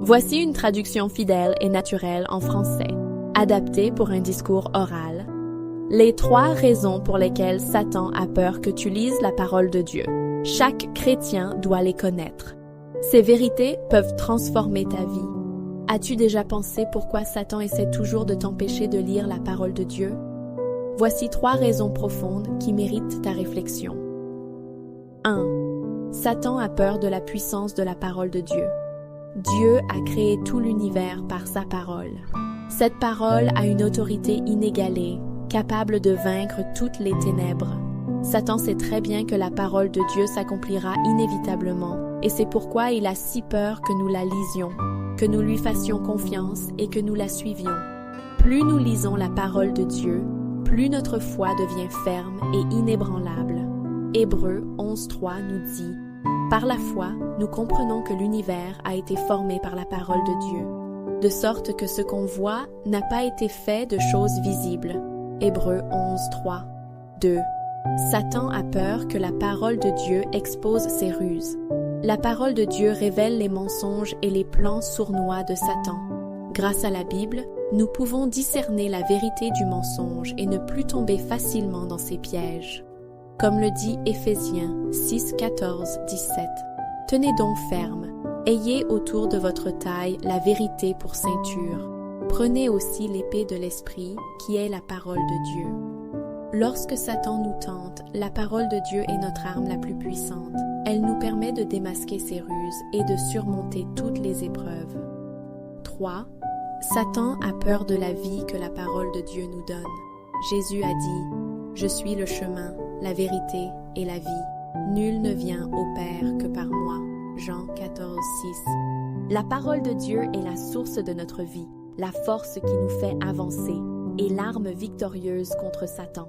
Voici une traduction fidèle et naturelle en français, adaptée pour un discours oral. Les 3 raisons pour lesquelles Satan a peur que tu lises la parole de Dieu. Chaque chrétien doit les connaître. Ces vérités peuvent transformer ta vie. As-tu déjà pensé pourquoi Satan essaie toujours de t'empêcher de lire la parole de Dieu? Voici 3 raisons profondes qui méritent ta réflexion. 1. Satan a peur de la puissance de la parole de Dieu. Dieu a créé tout l'univers par sa parole. Cette parole a une autorité inégalée, capable de vaincre toutes les ténèbres. Satan sait très bien que la parole de Dieu s'accomplira inévitablement, et c'est pourquoi il a si peur que nous la lisions, que nous lui fassions confiance et que nous la suivions. Plus nous lisons la parole de Dieu, plus notre foi devient ferme et inébranlable. Hébreux 11.3 nous dit « Par la foi, nous comprenons que l'univers a été formé par la parole de Dieu, de sorte que ce qu'on voit n'a pas été fait de choses visibles. » Hébreux 11.3. 2. Satan a peur que la parole de Dieu expose ses ruses. La parole de Dieu révèle les mensonges et les plans sournois de Satan. Grâce à la Bible, nous pouvons discerner la vérité du mensonge et ne plus tomber facilement dans ses pièges. Comme le dit Éphésiens 6, 14, 17. Tenez donc ferme, ayez autour de votre taille la vérité pour ceinture. Prenez aussi l'épée de l'Esprit, qui est la parole de Dieu. Lorsque Satan nous tente, la parole de Dieu est notre arme la plus puissante. Elle nous permet de démasquer ses ruses et de surmonter toutes les épreuves. 3. Satan a peur de la vie que la parole de Dieu nous donne. Jésus a dit « Je suis le chemin, la vérité et la vie. Nul ne vient au Père que par moi. » Jean 14, 6. La parole de Dieu est la source de notre vie, la force qui nous fait avancer et l'arme victorieuse contre Satan.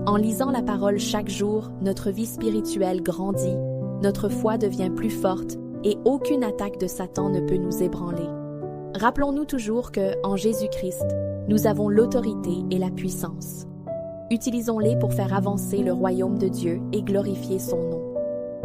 En lisant la parole chaque jour, notre vie spirituelle grandit, notre foi devient plus forte et aucune attaque de Satan ne peut nous ébranler. Rappelons-nous toujours que, en Jésus-Christ, nous avons l'autorité et la puissance. Utilisons-les pour faire avancer le royaume de Dieu et glorifier son nom.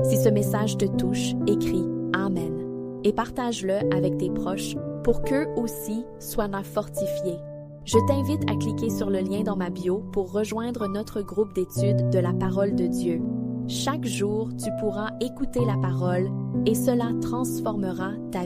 Si ce message te touche, écris « Amen » et partage-le avec tes proches pour qu'eux aussi soient fortifiés. Je t'invite à cliquer sur le lien dans ma bio pour rejoindre notre groupe d'études de la parole de Dieu. Chaque jour, tu pourras écouter la parole et cela transformera ta vie.